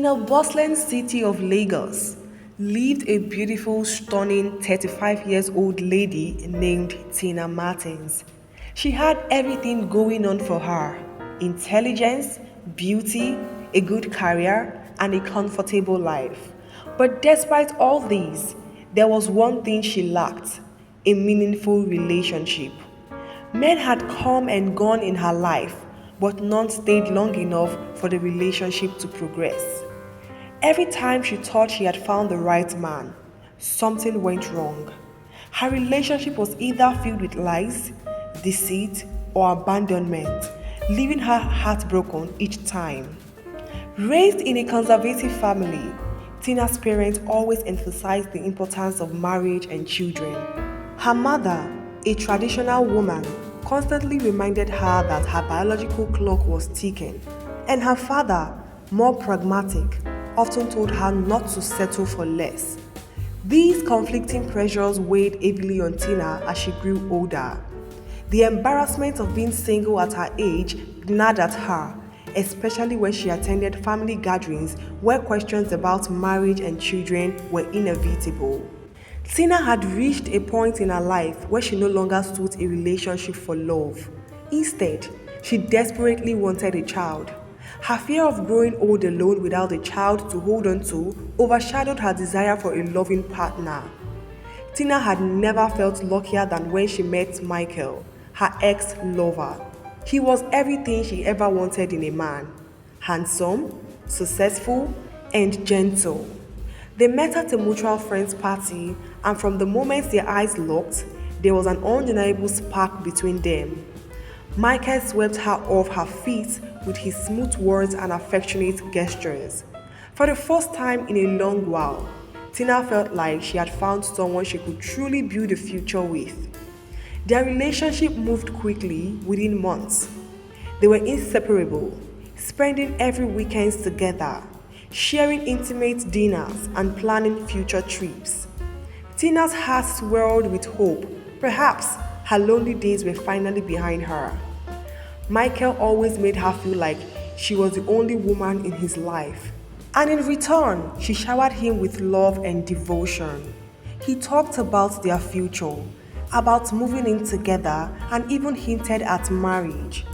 In a bustling city of Lagos lived a beautiful, stunning 35 years old lady named Tina Martins. She had everything going on for her: intelligence, beauty, a good career, and a comfortable life. But despite all these, there was one thing she lacked: a meaningful relationship. Men had come and gone in her life, but none stayed long enough for the relationship to progress. Every time she thought she had found the right man, something went wrong. Her relationship was either filled with lies, deceit, or abandonment, leaving her heartbroken each time. Raised in a conservative family, Tina's parents always emphasized the importance of marriage and children. Her mother, a traditional woman, constantly reminded her that her biological clock was ticking, and her father, more pragmatic, often told her not to settle for less. These conflicting pressures weighed heavily on Tina as she grew older. The embarrassment of being single at her age gnawed at her, especially when she attended family gatherings where questions about marriage and children were inevitable. Tina had reached a point in her life where she no longer sought a relationship for love. Instead, she desperately wanted a child. Her fear of growing old alone without a child to hold on to overshadowed her desire for a loving partner. Tina had never felt luckier than when she met Michael, her ex-lover. He was everything she ever wanted in a man: handsome, successful, and gentle. They met at a mutual friend's party, and from the moment their eyes locked, there was an undeniable spark between them. Michael swept her off her feet with his smooth words and affectionate gestures. For the first time in a long while, Tina felt like she had found someone she could truly build a future with. Their relationship moved quickly within months. They were inseparable, spending every weekend together, sharing intimate dinners and planning future trips. Tina's heart swelled with hope. Perhaps her lonely days were finally behind her. Michael always made her feel like she was the only woman in his life. And in return, she showered him with love and devotion. He talked about their future, about moving in together, and even hinted at marriage.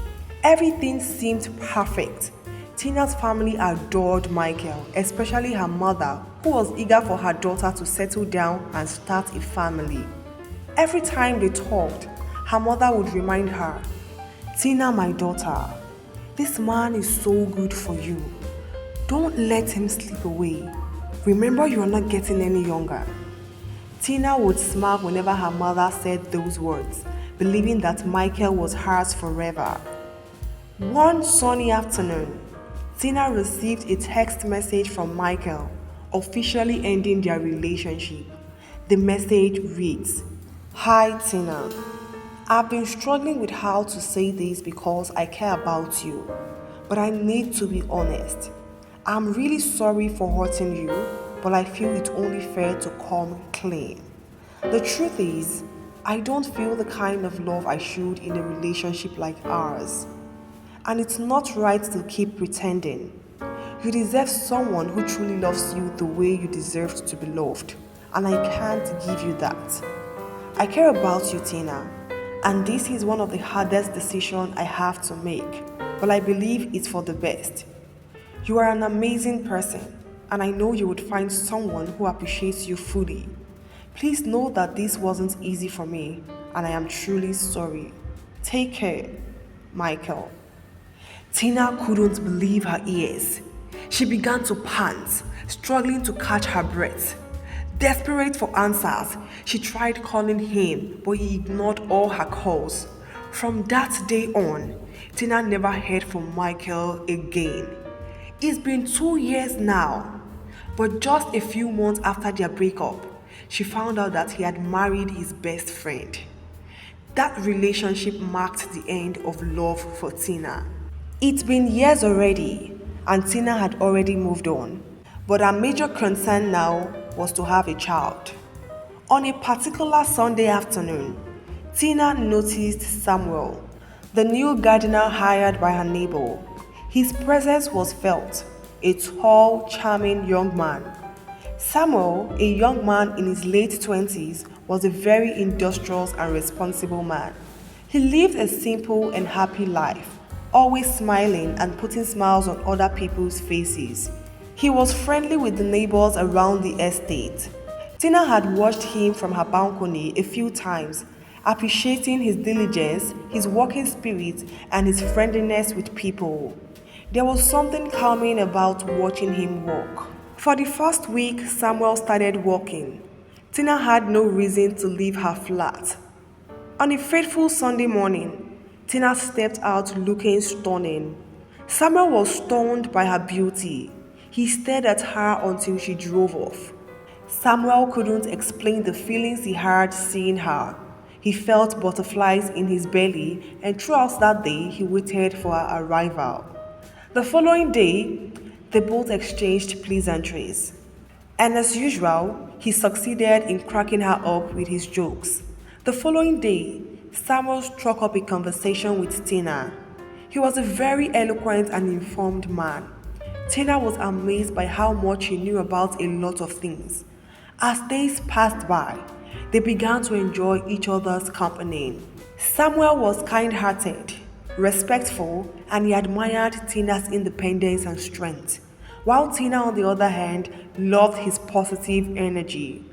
Everything seemed perfect. Tina's family adored Michael, especially her mother, who was eager for her daughter to settle down and start a family. Every time they talked, her mother would remind her, "Tina, my daughter, this man is so good for you. Don't let him slip away. Remember, you are not getting any younger." Tina would smile whenever her mother said those words, believing that Michael was hers forever. One sunny afternoon, Tina received a text message from Michael, officially ending their relationship. The message reads, "Hi Tina, I've been struggling with how to say this because I care about you, but I need to be honest. I'm really sorry for hurting you, but I feel it's only fair to come clean. The truth is, I don't feel the kind of love I should in a relationship like ours. And it's not right to keep pretending. You deserve someone who truly loves you the way you deserve to be loved, and I can't give you that. I care about you, Tina, and this is one of the hardest decisions I have to make, but I believe it's for the best. You are an amazing person, and I know you would find someone who appreciates you fully. Please know that this wasn't easy for me, and I am truly sorry. Take care, Michael." Tina couldn't believe her ears. She began to pant, struggling to catch her breath. Desperate for answers, she tried calling him, but he ignored all her calls. From that day on, Tina never heard from Michael again. It's been 2 years now, but just a few months after their breakup, she found out that he had married his best friend. That relationship marked the end of love for Tina. It's been years already, and Tina had already moved on, but her major concern now was to have a child. On a particular Sunday afternoon, Tina noticed Samuel, the new gardener hired by her neighbor. His presence was felt, a tall, charming young man. Samuel, a young man in his late 20s, was a very industrious and responsible man. He lived a simple and happy life, always smiling and putting smiles on other people's faces. He was friendly with the neighbors around the estate. Tina had watched him from her balcony a few times, appreciating his diligence, his working spirit, and his friendliness with people. There was something calming about watching him work. For the first week Samuel started working, Tina had no reason to leave her flat. On a fateful Sunday morning, Tina stepped out looking stunning. Samuel was stunned by her beauty. He stared at her until she drove off. Samuel couldn't explain the feelings he had seeing her. He felt butterflies in his belly, and throughout that day he waited for her arrival. The following day, they both exchanged pleasantries. And as usual, he succeeded in cracking her up with his jokes. The following day, Samuel struck up a conversation with Tina. He was a very eloquent and informed man. Tina was amazed by how much he knew about a lot of things. As days passed by, they began to enjoy each other's company. Samuel was kind-hearted, respectful, and he admired Tina's independence and strength, while Tina, on the other hand, loved his positive energy.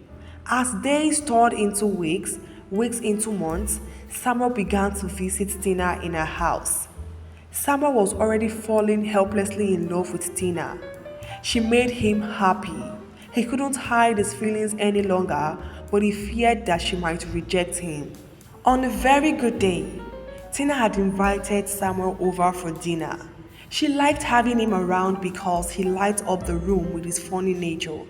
As days turned into weeks, weeks into months, Samuel began to visit Tina in her house. Samuel was already falling helplessly in love with Tina. She made him happy. He couldn't hide his feelings any longer, but he feared that she might reject him. On a very good day, Tina had invited Samuel over for dinner. She liked having him around because he lighted up the room with his funny nature.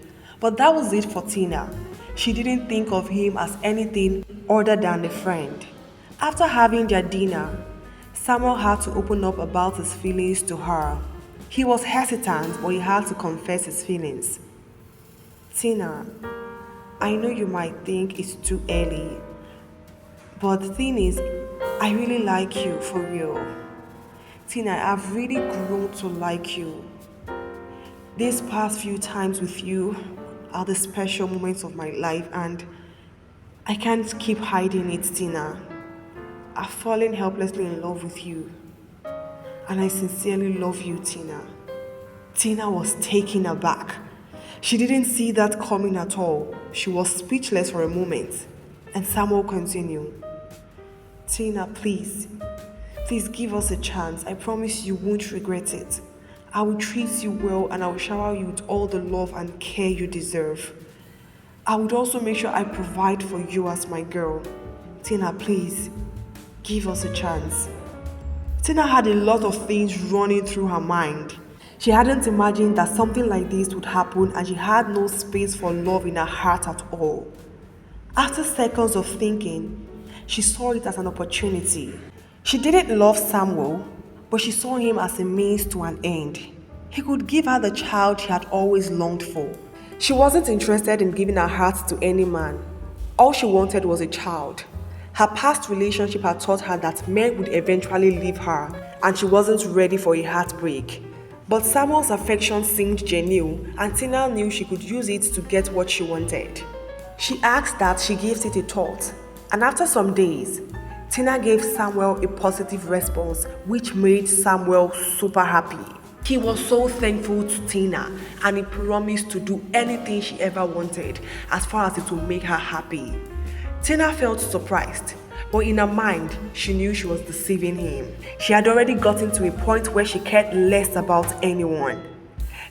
But that was it for Tina. She didn't think of him as anything other than a friend. After having their dinner, Samuel had to open up about his feelings to her. He was hesitant, but he had to confess his feelings. Tina, I know you might think it's too early, but the thing is, I really like you for real. Tina, I've really grown to like you. These past few times with you are the special moments of my life, and I can't keep hiding it, Tina. I've fallen helplessly in love with you, and I sincerely love you, Tina. Tina was taken aback. She didn't see that coming at all. She was speechless for a moment, and Samuel continued. Tina, please give us a chance. I promise you won't regret it. I will treat you well, and I will shower you with all the love and care you deserve. I would also make sure I provide for you as my girl. Tina, please, give us a chance. Tina had a lot of things running through her mind. She hadn't imagined that something like this would happen, and she had no space for love in her heart at all. After seconds of thinking, she saw it as an opportunity. She didn't love Samuel, but she saw him as a means to an end. He could give her the child she had always longed for. She wasn't interested in giving her heart to any man. All she wanted was a child. Her past relationship had taught her that men would eventually leave her, and she wasn't ready for a heartbreak. But Samuel's affection seemed genuine, and Tina knew she could use it to get what she wanted. She asked that she gives it a thought, and after some days, Tina gave Samuel a positive response, which made Samuel super happy. He was so thankful to Tina, and he promised to do anything she ever wanted as far as it would make her happy. Tina felt surprised, but in her mind, she knew she was deceiving him. She had already gotten to a point where she cared less about anyone.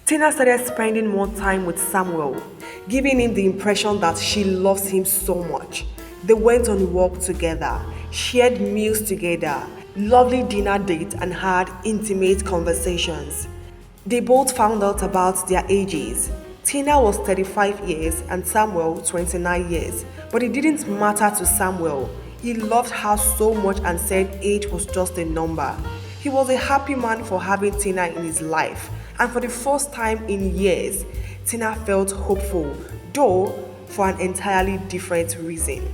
Tina started spending more time with Samuel, giving him the impression that she loves him so much. They went on a walk together, shared meals together, lovely dinner dates, and had intimate conversations. They both found out about their ages. Tina was 35 years and Samuel 29 years, but it didn't matter to Samuel. He loved her so much and said age was just a number. He was a happy man for having Tina in his life, and for the first time in years, Tina felt hopeful, though for an entirely different reason.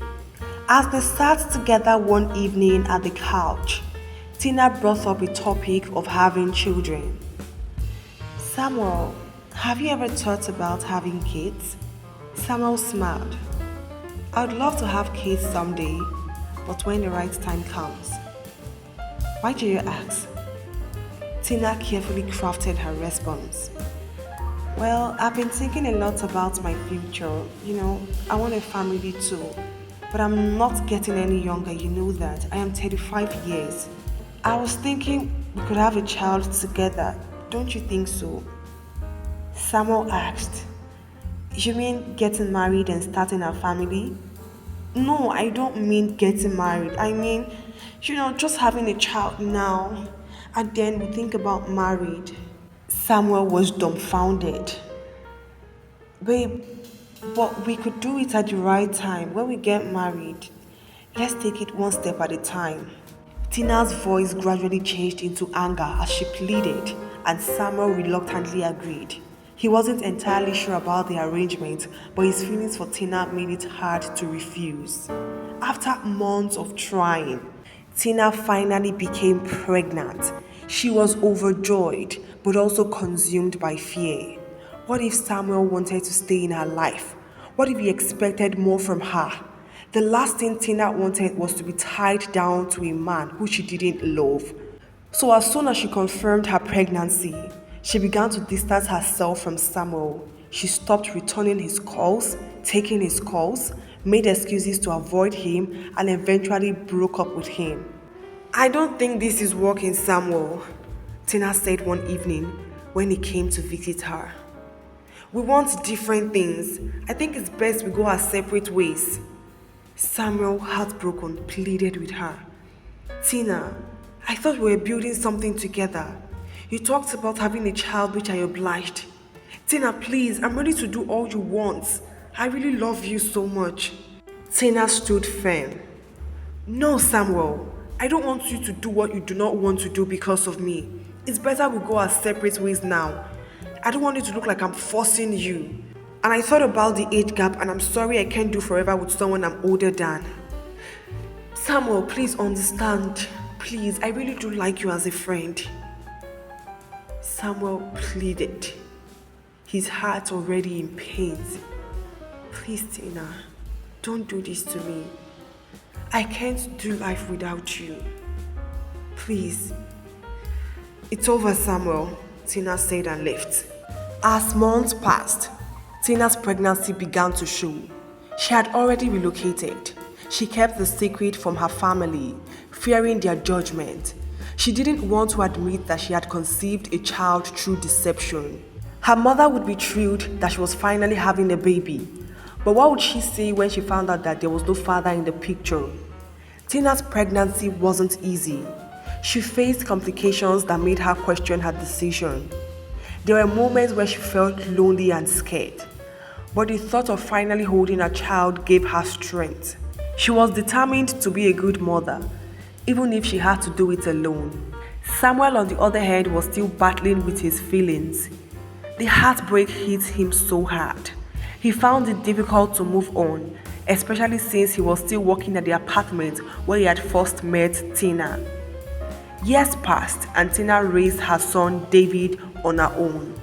As they sat together one evening at the couch, Tina brought up a topic of having children. Samuel, have you ever thought about having kids? Samuel smiled. I would love to have kids someday, but when the right time comes. Why do you ask? Tina carefully crafted her response. Well, I've been thinking a lot about my future. I want a family too. But I'm not getting any younger, you know that. I am 35 years. I was thinking we could have a child together. Don't you think so? Samuel asked. You mean getting married and starting a family? No, I don't mean getting married. I mean, just having a child now. And then we think about married. Samuel was dumbfounded. Babe, but we could do it at the right time when we get married. Let's take it one step at a time. Tina's voice gradually changed into anger as she pleaded, and Samuel reluctantly agreed. He wasn't entirely sure about the arrangement, but his feelings for Tina made it hard to refuse. After months of trying, Tina finally became pregnant. She was overjoyed, but also consumed by fear. What if Samuel wanted to stay in her life? What if he expected more from her? The last thing Tina wanted was to be tied down to a man who she didn't love. So as soon as she confirmed her pregnancy, she began to distance herself from Samuel. She stopped returning his calls, taking his calls, made excuses to avoid him, and eventually broke up with him. I don't think this is working, Samuel, Tina said one evening when he came to visit her. We want different things. I think it's best we go our separate ways. Samuel, heartbroken, pleaded with her. Tina, I thought we were building something together. You talked about having a child, which I obliged. Tina, please, I'm ready to do all you want. I really love you so much. Tina stood firm. No, Samuel, I don't want you to do what you do not want to do because of me. It's better we go our separate ways now. I don't want it to look like I'm forcing you. And I thought about the age gap, and I'm sorry I can't do forever with someone I'm older than. Samuel, please understand. Please, I really do like you as a friend. Samuel pleaded, his heart already in pains. Please, Tina, don't do this to me. I can't do life without you. Please. It's over, Samuel, Tina said and left. As months passed, Tina's pregnancy began to show. She had already relocated. She kept the secret from her family, fearing their judgment. She didn't want to admit that she had conceived a child through deception. Her mother would be thrilled that she was finally having a baby. But what would she say when she found out that there was no father in the picture? Tina's pregnancy wasn't easy. She faced complications that made her question her decision. There were moments where she felt lonely and scared, but the thought of finally holding a child gave her strength. She was determined to be a good mother, even if she had to do it alone. Samuel, on the other hand, was still battling with his feelings. The heartbreak hit him so hard. He found it difficult to move on, especially since he was still working at the apartment where he had first met Tina. Years passed and Tina raised her son David on her own.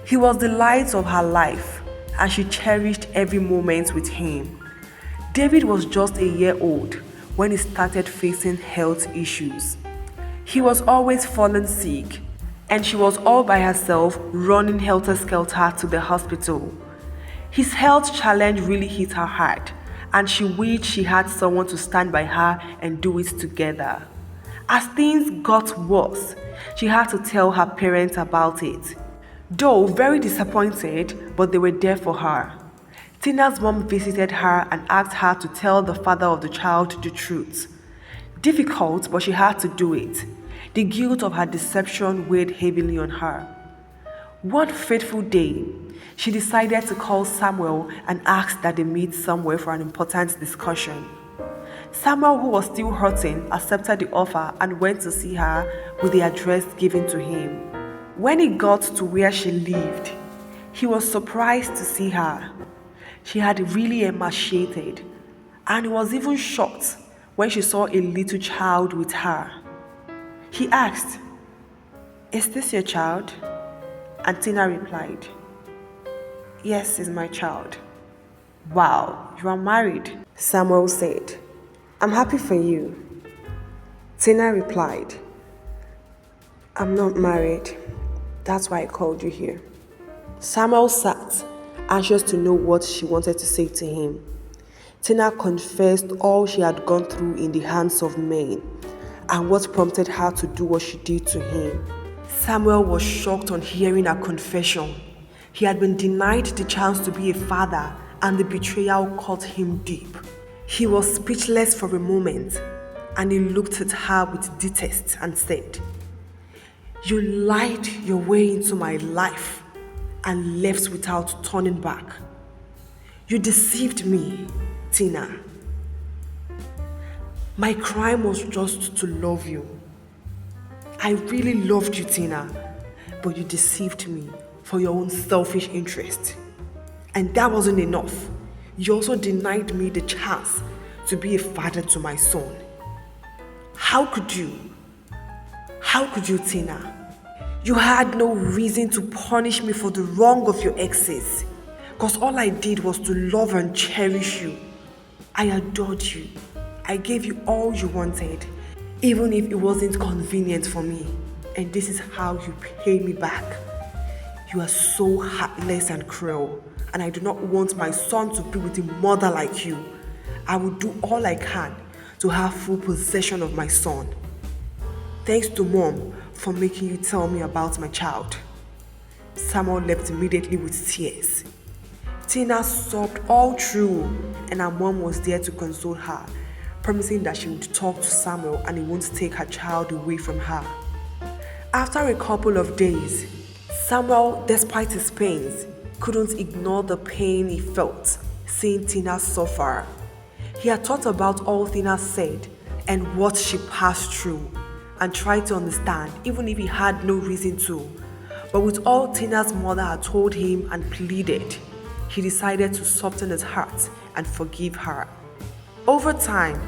He was the light of her life and she cherished every moment with him. David was just a year old when he started facing health issues. He was always falling sick and she was all by herself running helter-skelter to the hospital. His health challenge really hit her hard and she wished she had someone to stand by her and do it together. As things got worse, she had to tell her parents about it. Though very disappointed, but they were there for her. Tina's mom visited her and asked her to tell the father of the child the truth. Difficult, but she had to do it. The guilt of her deception weighed heavily on her. One fateful day, she decided to call Samuel and ask that they meet somewhere for an important discussion. Samuel, who was still hurting, accepted the offer and went to see her with the address given to him. When he got to where she lived, he was surprised to see her. She had really emaciated, and he was even shocked when she saw a little child with her. He asked, "Is this your child?" And Tina replied, "Yes, he's my child." "Wow, you are married," Samuel said. "I'm happy for you." Tina replied, "I'm not married. That's why I called you here." Samuel sat, anxious to know what she wanted to say to him. Tina confessed all she had gone through in the hands of men and what prompted her to do what she did to him. Samuel was shocked on hearing her confession. He had been denied the chance to be a father, and the betrayal cut him deep. He was speechless for a moment, and he looked at her with detest and said, "You lied your way into my life and left without turning back. You deceived me, Tina. My crime was just to love you. I really loved you, Tina, but you deceived me for your own selfish interest. And that wasn't enough. You also denied me the chance to be a father to my son. How could you? How could you, Tina? You had no reason to punish me for the wrong of your exes, because all I did was to love and cherish you. I adored you. I gave you all you wanted, even if it wasn't convenient for me. And this is how you pay me back. You are so heartless and cruel, and I do not want my son to be with a mother like you. I will do all I can to have full possession of my son. Thanks to Mom for making you tell me about my child." Samuel left immediately with tears. Tina sobbed all through, and her mom was there to console her, promising that she would talk to Samuel and he won't take her child away from her. After a couple of days, Samuel, despite his pains, couldn't ignore the pain he felt seeing Tina suffer. He had thought about all Tina said and what she passed through, and tried to understand, even if he had no reason to. But with all Tina's mother had told him and pleaded, he decided to soften his heart and forgive her. Over time,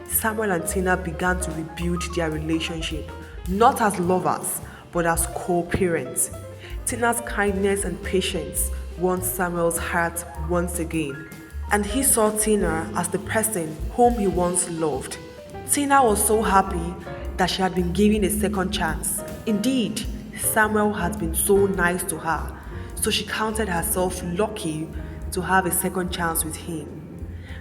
Samuel and Tina began to rebuild their relationship, not as lovers, but as co-parents. Tina's kindness and patience won Samuel's heart once again, and he saw Tina as the person whom he once loved. Tina was so happy that she had been given a second chance. Indeed, Samuel had been so nice to her, so she counted herself lucky to have a second chance with him.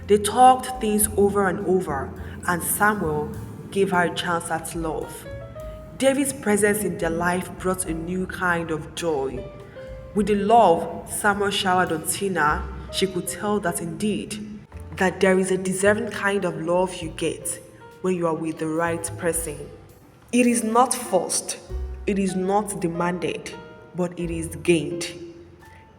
They talked things over and over, and Samuel gave her a chance at love. David's presence in their life brought a new kind of joy. With the love Samuel showered on Tina, she could tell that indeed, that there is a deserving kind of love you get when you are with the right person. It is not forced, it is not demanded, but it is gained.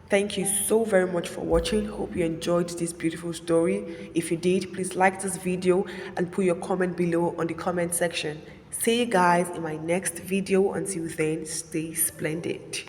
Thank you so very much for watching. Hope you enjoyed this beautiful story. If you did, please like this video and put your comment below on the comment section. See you guys in my next video. Until then, stay splendid.